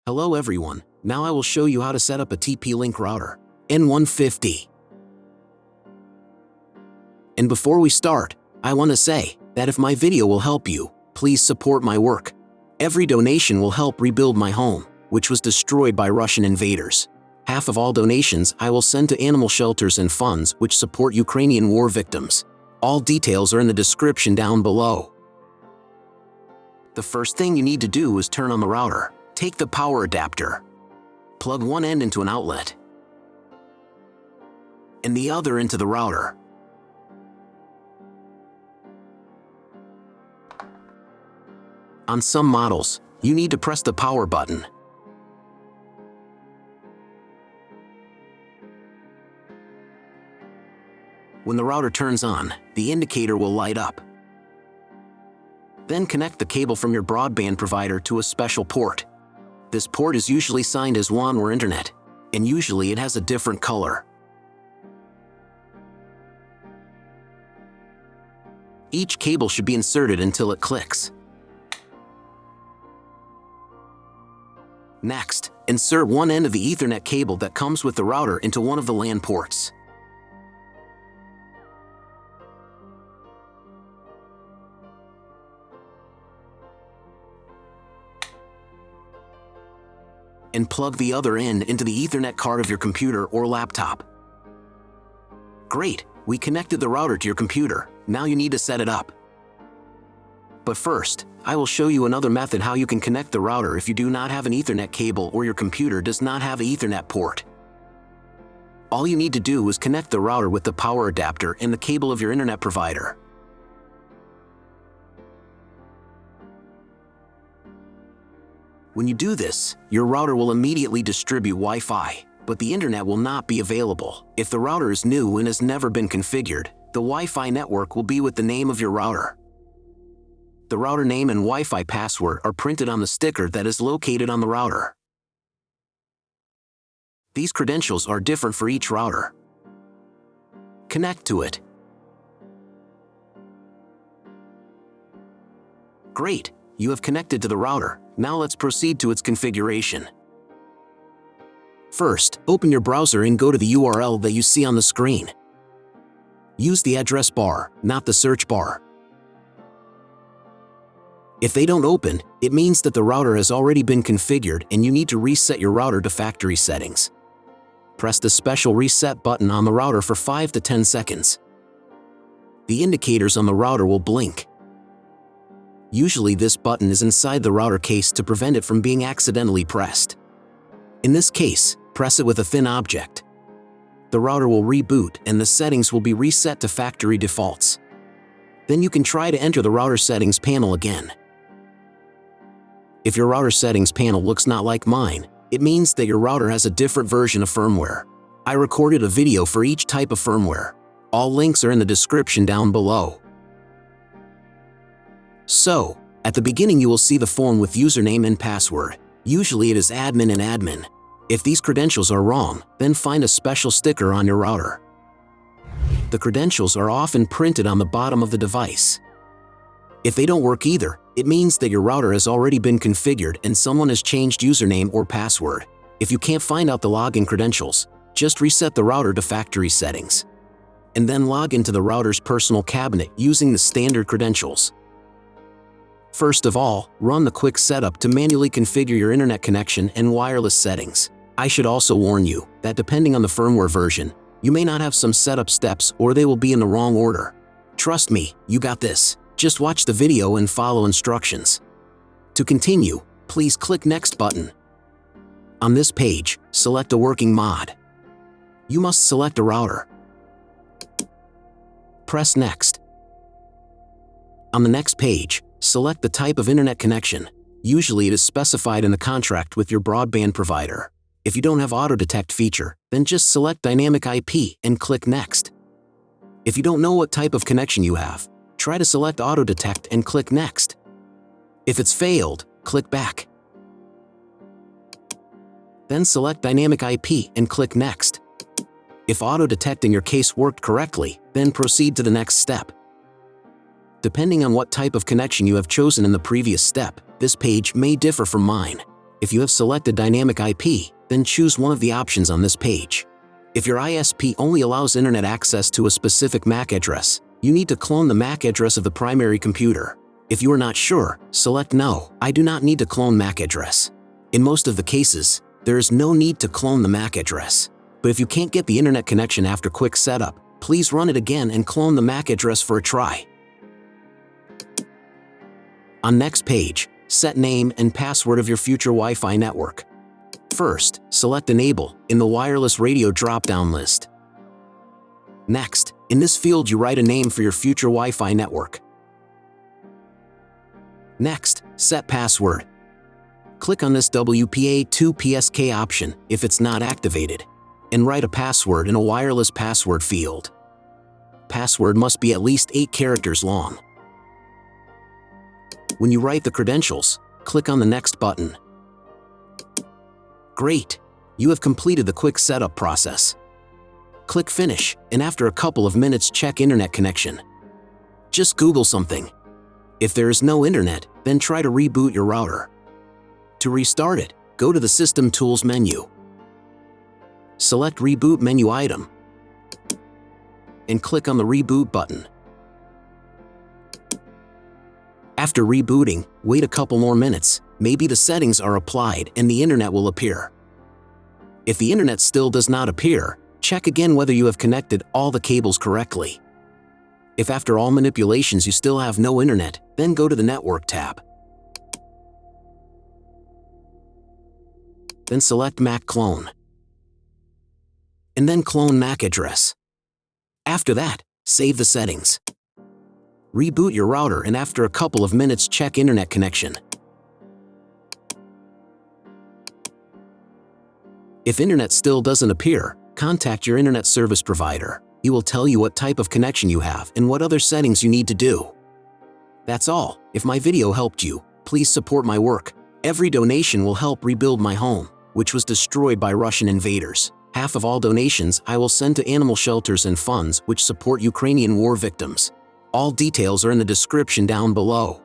Hello everyone, now I will show you how to set up a TP-Link router, N150. And before we start, I want to say that if my video will help you, please support my work. Every donation will help rebuild my home, which was destroyed by Russian invaders. Half of all donations I will send to animal shelters and funds which support Ukrainian war victims. All details are in the description down below. The first thing you need to do is turn on the router. Take the power adapter. Plug one end into an outlet and the other into the router. On some models, you need to press the power button. When the router turns on, the indicator will light up. Then connect the cable from your broadband provider to a special port. This port is usually signed as WAN or Internet, and usually it has a different color. Each cable should be inserted until it clicks. Next, insert one end of the Ethernet cable that comes with the router into one of the LAN ports. And plug the other end into the Ethernet card of your computer or laptop. Great, we connected the router to your computer. Now you need to set it up. But first, I will show you another method how you can connect the router if you do not have an Ethernet cable or your computer does not have an Ethernet port. All you need to do is connect the router with the power adapter and the cable of your internet provider. When you do this, your router will immediately distribute Wi-Fi, but the internet will not be available. If the router is new and has never been configured, the Wi-Fi network will be with the name of your router. The router name and Wi-Fi password are printed on the sticker that is located on the router. These credentials are different for each router. Connect to it. Great, you have connected to the router. Now let's proceed to its configuration. First, open your browser and go to the URL that you see on the screen. Use the address bar, not the search bar. If they don't open, it means that the router has already been configured and you need to reset your router to factory settings. Press the special reset button on the router for 5 to 10 seconds. The indicators on the router will blink. Usually this button is inside the router case to prevent it from being accidentally pressed. In this case, press it with a thin object. The router will reboot and the settings will be reset to factory defaults. Then you can try to enter the router settings panel again. If your router settings panel looks not like mine, it means that your router has a different version of firmware. I recorded a video for each type of firmware. All links are in the description down below. So, at the beginning you will see the form with username and password. Usually it is admin and admin. If these credentials are wrong, then find a special sticker on your router. The credentials are often printed on the bottom of the device. If they don't work either, it means that your router has already been configured and someone has changed username or password. If you can't find out the login credentials, just reset the router to factory settings. And then log into the router's personal cabinet using the standard credentials. First of all, run the quick setup to manually configure your internet connection and wireless settings. I should also warn you that depending on the firmware version, you may not have some setup steps or they will be in the wrong order. Trust me, you got this. Just watch the video and follow instructions. To continue, please click Next button. On this page, select a working mod. You must select a router. Press Next. On the next page, select the type of internet connection. Usually it is specified in the contract with your broadband provider. If you don't have auto detect feature, then just select dynamic IP and click Next. If you don't know what type of connection you have, try to select auto detect and click Next. If it's failed, click back. Then select dynamic IP and click Next. If auto detect in your case worked correctly, then proceed to the next step. Depending on what type of connection you have chosen in the previous step, this page may differ from mine. If you have selected Dynamic IP, then choose one of the options on this page. If your ISP only allows internet access to a specific MAC address, you need to clone the MAC address of the primary computer. If you are not sure, select No, I do not need to clone MAC address. In most of the cases, there is no need to clone the MAC address. But if you can't get the internet connection after quick setup, please run it again and clone the MAC address for a try. On next page, set name and password of your future Wi-Fi network. First, select Enable in the wireless radio drop-down list. Next, in this field you write a name for your future Wi-Fi network. Next, set password. Click on this WPA2PSK option if it's not activated, and write a password in a wireless password field. Password must be at least 8 characters long. When you write the credentials, click on the Next button. Great! You have completed the quick setup process. Click Finish, and after a couple of minutes check internet connection. Just Google something. If there is no internet, then try to reboot your router. To restart it, go to the System Tools menu. Select Reboot menu item, and click on the Reboot button. After rebooting, wait a couple more minutes, maybe the settings are applied and the internet will appear. If the internet still does not appear, check again whether you have connected all the cables correctly. If after all manipulations you still have no internet, then go to the Network tab. Then select MAC clone. And then clone MAC address. After that, save the settings. Reboot your router and after a couple of minutes check internet connection. If internet still doesn't appear, contact your internet service provider. He will tell you what type of connection you have and what other settings you need to do. That's all. If my video helped you, please support my work. Every donation will help rebuild my home, which was destroyed by Russian invaders. Half of all donations I will send to animal shelters and funds which support Ukrainian war victims. All details are in the description down below.